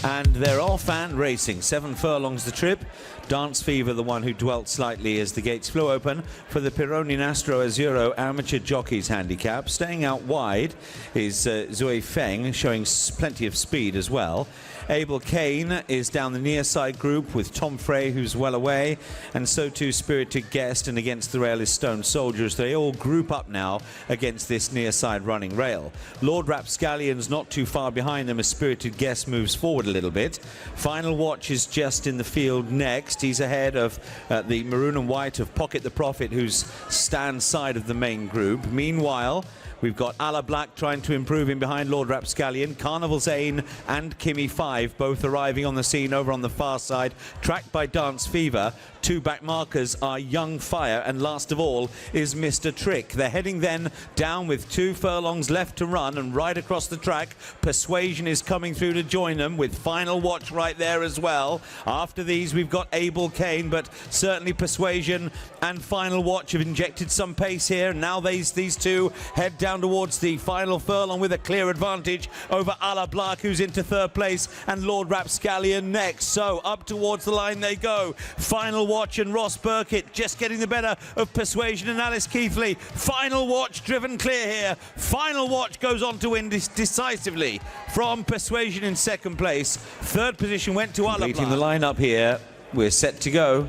And they're off and racing. 7 furlongs the trip. Dance Fever, the one who dwelt slightly as the gates flew open for the Peroni Nastro Azzurro Amateur Jockeys Handicap. Staying out wide is Zui Feng, showing plenty of speed as well. Abel Kane is down the near side group with Tom Frey, who's well away, and so too Spirited Guest, and against the rail is Stone Soldiers. They all group up now against this near side running rail. Lord Rapscallion's not too far behind them as Spirited Guest moves forward a little bit. Final Watch is just in the field next. He's ahead of the maroon and white of Pocket the Prophet, who's stand side of the main group. Meanwhile, we've got Ala Black trying to improve in behind Lord Rapscallion. Carnival's Ain and Kimmy 5 both arriving on the scene over on the far side, tracked by Dance Fever. 2 back markers are Young Fire, and last of all is Mr. Trick. They're heading then down with 2 furlongs left to run, and right across the track Persuasion is coming through to join them with Final Watch right there as well. After these we've got Abel Kane, but certainly Persuasion and Final Watch have injected some pace here. Now these two head down towards the final furlong with a clear advantage over Ala Black, who's into 3rd place, and Lord Rapscallion next. So up towards the line they go. Final Watch and Ross Burkitt just getting the better of Persuasion and Alice Keithley. Final Watch driven clear here. Final Watch goes on to win decisively from Persuasion in 2nd place. 3rd position went to Ala Black. Completing the lineup here. We're set to go.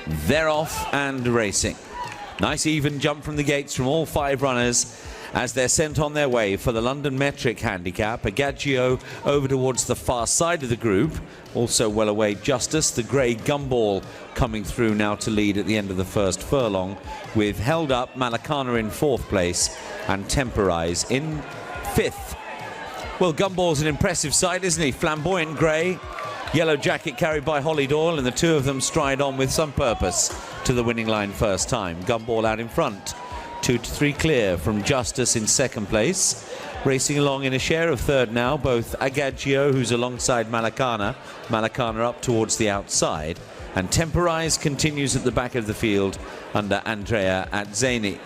They're off and racing. Nice even jump from the gates from all 5 runners as they're sent on their way for the LondonMetric Handicap. Agaggio over towards the far side of the group. Also well away Justice, the grey Gumball coming through now to lead at the end of the 1st furlong, with held up Malakahna in 4th place and Temporize in 5th. Well, Gumball's an impressive sight, isn't he? Flamboyant grey, yellow jacket carried by Holly Doyle, and the 2 of them stride on with some purpose to the winning line first time. Gumball out in front. 2 to 3 clear from Justice in 2nd place. Racing along in a share of 3rd now, both Agaggio, who's alongside Malakahna. Malakahna up towards the outside. And Temporize continues at the back of the field under Andrea Atzeni.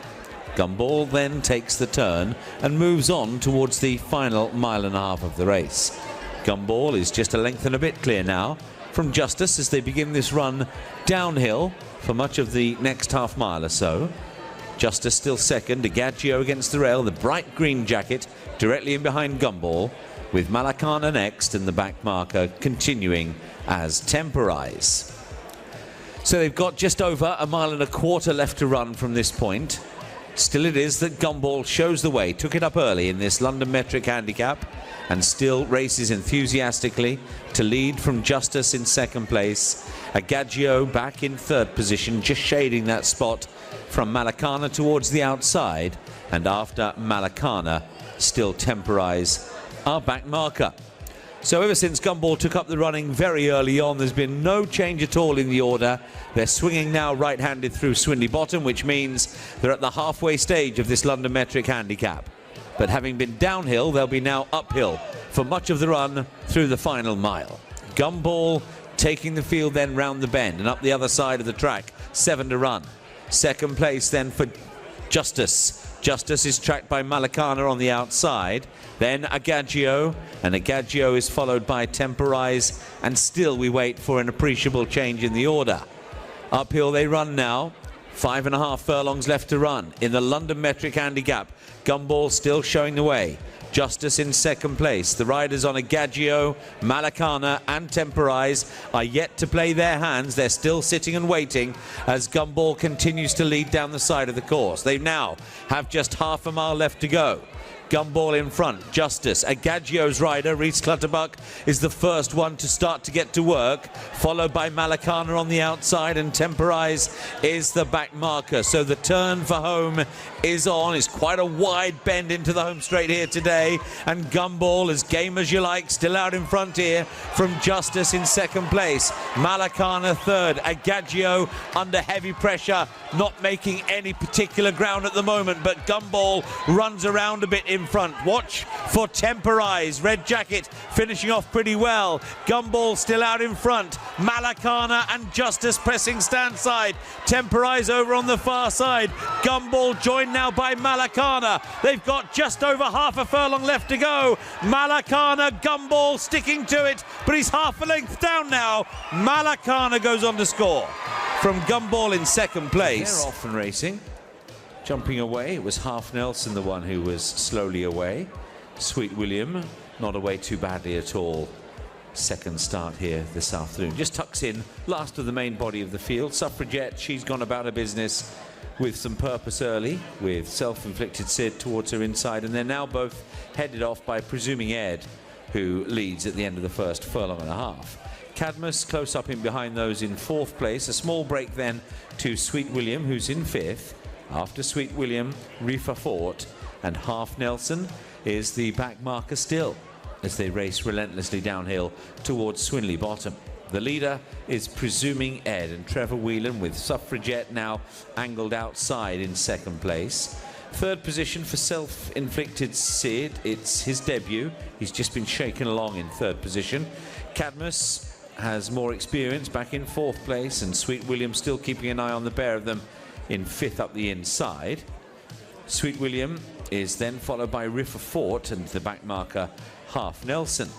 Gumball then takes the turn and moves on towards the final 1.5 miles of the race. Gumball is just a length and a bit clear now from Justice as they begin this run downhill for much of the next half mile or so. Justice still 2nd, Agaggio against the rail, the bright green jacket directly in behind Gumball, with Malakahna next and the back marker continuing as Temporize. So they've got just over 1.25 miles left to run from this point. Still it is that Gumball shows the way, took it up early in this LondonMetric Handicap, and still races enthusiastically to lead from Justice in 2nd place. Agaggio back in 3rd position, just shading that spot from Malakahna towards the outside, and after Malakahna still Temporize our back marker. So ever since Gumball took up the running very early on, there's been no change at all in the order. They're swinging now right-handed through Swinley Bottom, which means they're at the halfway stage of this LondonMetric Handicap. But having been downhill, they'll be now uphill for much of the run through the final mile. Gumball taking the field then round the bend and up the other side of the track, 7 to run. 2nd place then for Justice. Justice is tracked by Malakahna on the outside, then Agaggio, and Agaggio is followed by Temporize, and still we wait for an appreciable change in the order. Uphill they run now. 5.5 furlongs left to run in the LondonMetric Handicap. Gumball still showing the way. Justice in 2nd place. The riders on Agaggio, Malakahna and Temporize are yet to play their hands. They're still sitting and waiting as Gumball continues to lead down the side of the course. They now have just half a mile left to go. Gumball in front, Justice. Agaggio's rider, Reese Clutterbuck, is the first one to start to get to work, followed by Malakahna on the outside, and Temporize is the back marker. So the turn for home is on. It's quite a wide bend into the home straight here today, and Gumball, as game as you like, still out in front here from Justice in 2nd place. Malakahna 3rd, Agaggio under heavy pressure, not making any particular ground at the moment, but Gumball runs around a bit in front. Watch for Temporize. Red Jacket finishing off pretty well. Gumball still out in front. Malakahna and Justice pressing stand side. Temporize over on the far side. Gumball joined now by Malakahna. They've got just over half a furlong left to go. Malakahna, Gumball sticking to it, but he's half a length down now. Malakahna goes on to score from Gumball in second place. They're off and racing. Jumping away, it was Half Nelson, the one who was slowly away. Sweet William, not away too badly at all. Second start here this afternoon. Just tucks in, last of the main body of the field. Suffragette, she's gone about her business with some purpose early, with Self-Inflicted Sid towards her inside, and they're now both headed off by Presuming Ed, who leads at the end of the first furlong and a half. Cadmus close up in behind those in fourth place. A small break then to Sweet William, who's in fifth. After Sweet William, Reefer Fort and Half Nelson is the back marker still as they race relentlessly downhill towards Swinley Bottom. The leader is Presuming Ed, and Trevor Whelan with Suffragette now angled outside in second place. Third position for Self-Inflicted Sid. It's his debut. He's just been shaken along in third position. Cadmus has more experience, back in fourth place, and Sweet William still keeping an eye on the pair of them in fifth up the inside. Sweet William is then followed by Reefer Fort and the back marker Half Nelson.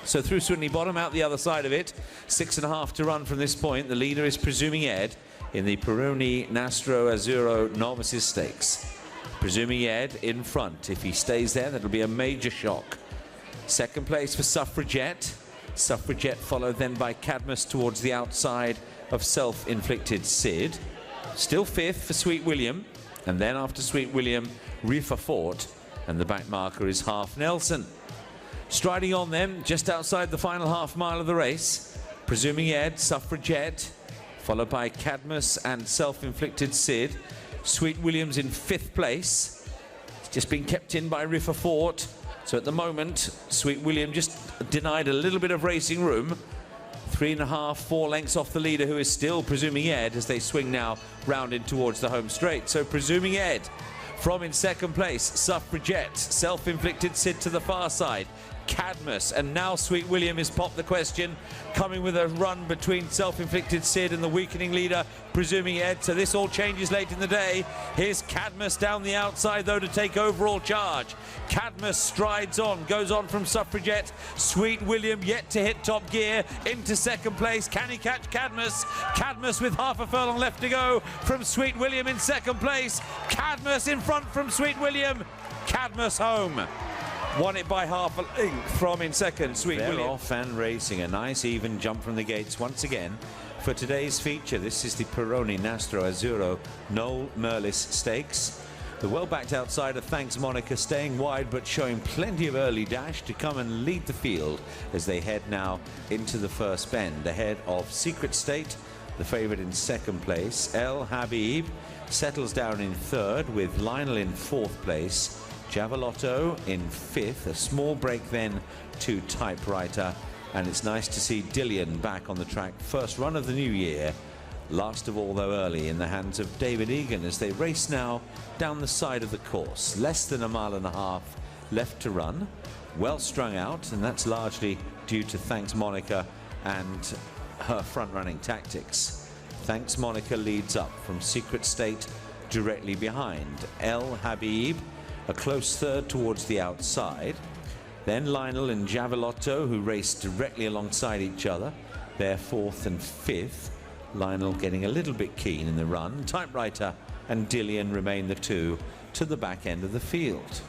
So through Swinley Bottom, out the other side of it, 6.5 to run from this point. The leader is Presuming Ed in the Peroni Nastro Azzurro Novices Stakes. Presuming Ed in front. If he stays there, that'll be a major shock. Second place for Suffragette. Suffragette followed then by Cadmus towards the outside of Self-Inflicted Sid. Still fifth for Sweet William, and then after Sweet William, Reefer Fort, and the back marker is Half Nelson. Striding on them, just outside the final half mile of the race, Presuming Ed, Suffragette, followed by Cadmus and Self-Inflicted Sid. Sweet William's in fifth place. It's just been kept in by Reefer Fort. So at the moment, Sweet William just denied a little bit of racing room. 3.5, 4 lengths off the leader, who is still Presuming Ed, as they swing now round in towards the home straight. So Presuming Ed from in second place, Suffragette, Self-Inflicted Sid to the far side, Cadmus, and now Sweet William has popped the question, coming with a run between Self-Inflicted Sid and the weakening leader, Presuming Ed. So this all changes late in the day. Here's Cadmus down the outside, though, to take overall charge. Cadmus strides on, goes on from Suffragette. Sweet William yet to hit top gear into second place. Can he catch Cadmus? Cadmus with half a furlong left to go from Sweet William in second place. Cadmus in front from Sweet William. Cadmus home. Won it by half a length from in second, Sweet William. Off and racing. A nice even jump from the gates once again for today's feature. This is the Peroni Nastro Azzurro Noel Murless Stakes. The well-backed outsider Thanks Monica staying wide but showing plenty of early dash to come and lead the field as they head now into the first bend. Ahead of Secret State, the favourite in second place. El Habeeb settles down in third with Lionel in fourth place. Javelotto in fifth. A small break then to Typewriter. And it's nice to see Dillian back on the track. First run of the new year. Last of all, though, early in the hands of David Egan as they race now down the side of the course. Less than 1.5 miles left to run. Well strung out, and that's largely due to Thanks Monica and her front-running tactics. Thanks Monica leads up from Secret State directly behind. El Habeeb, a close third towards the outside. Then Lionel and Javelotto, who race directly alongside each other. They're fourth and fifth. Lionel getting a little bit keen in the run. Typewriter and Dillian remain the two to the back end of the field.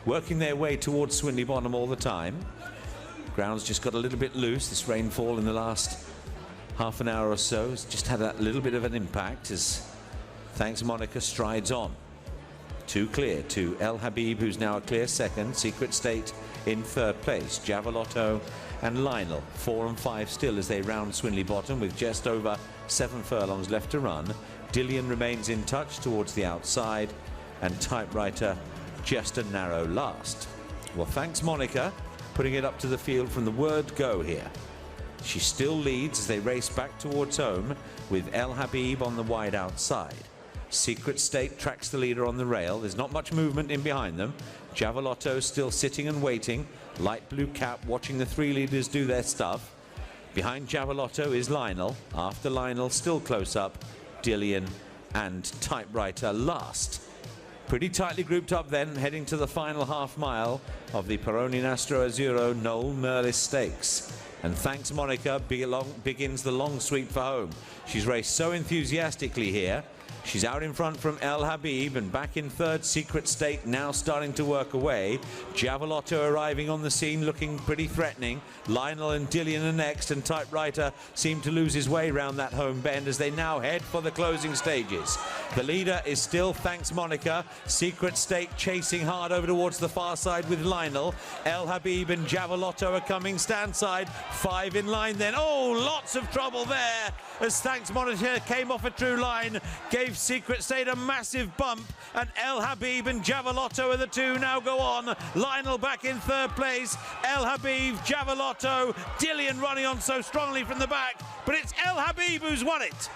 Working their way towards Swinley Bottom all the time. Ground's just got a little bit loose. This rainfall in the last half an hour or so has just had a little bit of an impact as Thanks Monica strides on. Two clear to El Habeeb, who's now a clear second. Secret State in third place. Javelotto and Lionel 4 and 5 still as they round Swinley Bottom with just over 7 furlongs left to run. Dillian remains in touch towards the outside, and Typewriter just a narrow last. Well, Thanks Monica putting it up to the field from the word go here. She still leads as they race back towards home with El Habeeb on the wide outside. Secret State tracks the leader on the rail. There's not much movement in behind them. Javelotto still sitting and waiting. Light blue cap watching the three leaders do their stuff. Behind Javelotto is Lionel. After Lionel, still close up, Dillian and Typewriter last. Pretty tightly grouped up then, heading to the final half mile of the Peroni Nastro Azzurro Noel Murless Stakes. And thanks Monica begins the long sweep for home. She's raced so enthusiastically here. She's out in front from El Habeeb, and back in third, Secret State now starting to work away. Javelotto arriving on the scene looking pretty threatening. Lionel and Dillian are next, and Typewriter seemed to lose his way round that home bend as they now head for the closing stages. The leader is still Thanks Monica. Secret State chasing hard over towards the far side with Lionel. El Habeeb and Javelotto are coming stand side. 5 in line then. Oh, lots of trouble there as Thanks Monica came off a true line, gave Secret State a massive bump, and El Habeeb and Javelotto are the two now go on. Lionel back in third place. El Habeeb, Javelotto, Dillian running on so strongly from the back, but it's El Habeeb who's won it.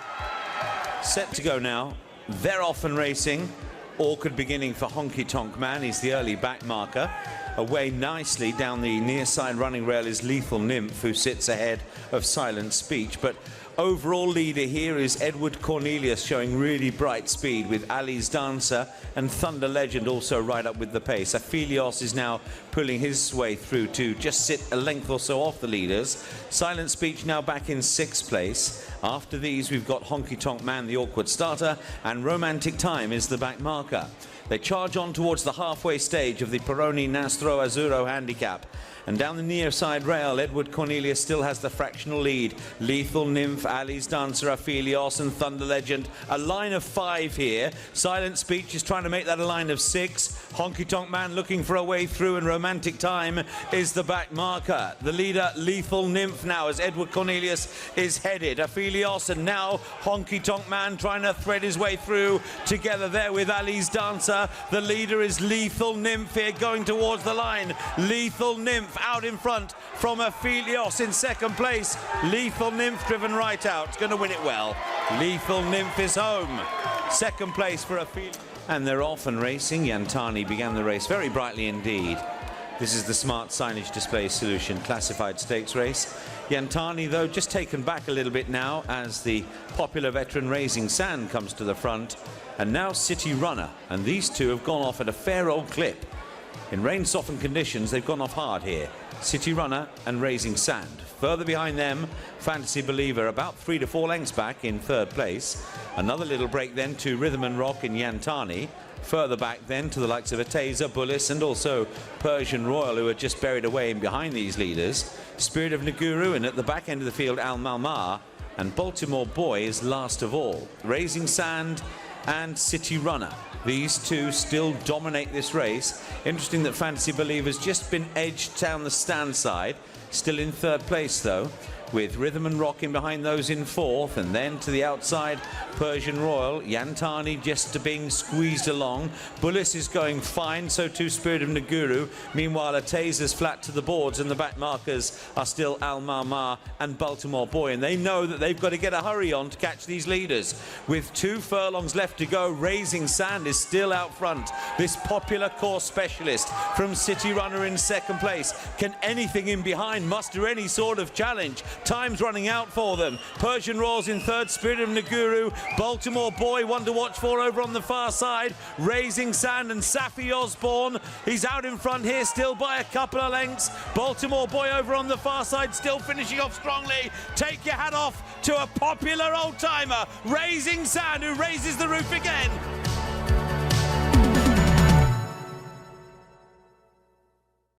Set to go now. They're off and racing. Awkward beginning for Honky Tonk Man. He's the early back marker. Away nicely down the near side running rail is Lethal Nymph, who sits ahead of Silent Speech. But overall leader here is Edward Cornelius, showing really bright speed with Ali's Dancer and Thunder Legend also right up with the pace. Aphelios is now pulling his way through to just sit a length or so off the leaders. Silent Speech now back in 6th place. After these, we've got Honky Tonk Man, the awkward starter, and Romantic Time is the back marker. They charge on towards the halfway stage of the Peroni Nastro Azzurro Handicap. And down the near side rail, Edward Cornelius still has the fractional lead. Lethal Nymph, Ali's Dancer, Aphelios and Thunder Legend. A line of 5 here. Silent Speech is trying to make that a line of 6. Honky Tonk Man looking for a way through, and Romantic Time is the back marker. The leader, Lethal Nymph, now as Edward Cornelius is headed. Aphelios and now Honky Tonk Man trying to thread his way through together there with Ali's Dancer. The leader is Lethal Nymph here going towards the line. Lethal Nymph out in front from Aphelios in 2nd place. Lethal Nymph driven right out. Going to win it well. Lethal Nymph is home. 2nd place for Aphelios. And they're off and racing. Yantani began the race very brightly indeed. This is the smart signage display solution classified stakes race. Yantani, though, just taken back a little bit now as the popular veteran Raising Sand comes to the front. And now City Runner. And these two have gone off at a fair old clip. In rain-softened conditions, they've gone off hard here. City Runner and Raising Sand. Further behind them, Fantasy Believer, about 3 to 4 lengths back in 3rd place. Another little break then to Rhythm and Rock in Yantani. Further back then to the likes of Ateza, Bullis and also Persian Royal, who are just buried away in behind these leaders. Spirit of Naguru, and at the back end of the field, Al Malmar. And Baltimore Boy is last of all. Raising Sand and City Runner. These two still dominate this race. Interesting that Fantasy Believer's just been edged down the stand side. Still in 3rd place though, with Rhythm and Rock in behind those in 4th, and then to the outside Persian Royal. Yantani just being squeezed along. Bullis is going fine, so too Spirit of Naguru. Meanwhile, Ateza's flat to the boards, and the back markers are still Al Marmar and Baltimore Boy, and they know that they've got to get a hurry on to catch these leaders. With 2 furlongs left to go, Raising Sand is still out front. This popular course specialist from City Runner in 2nd place. Can anything in behind muster any sort of challenge? Time's running out for them. Persian Royals in 3rd, Spirit of Naguru. Baltimore Boy, one to watch for over on the far side. Raising Sand and Safi Osborne. He's out in front here still by a couple of lengths. Baltimore Boy over on the far side still finishing off strongly. Take your hat off to a popular old-timer, Raising Sand, who raises the roof again.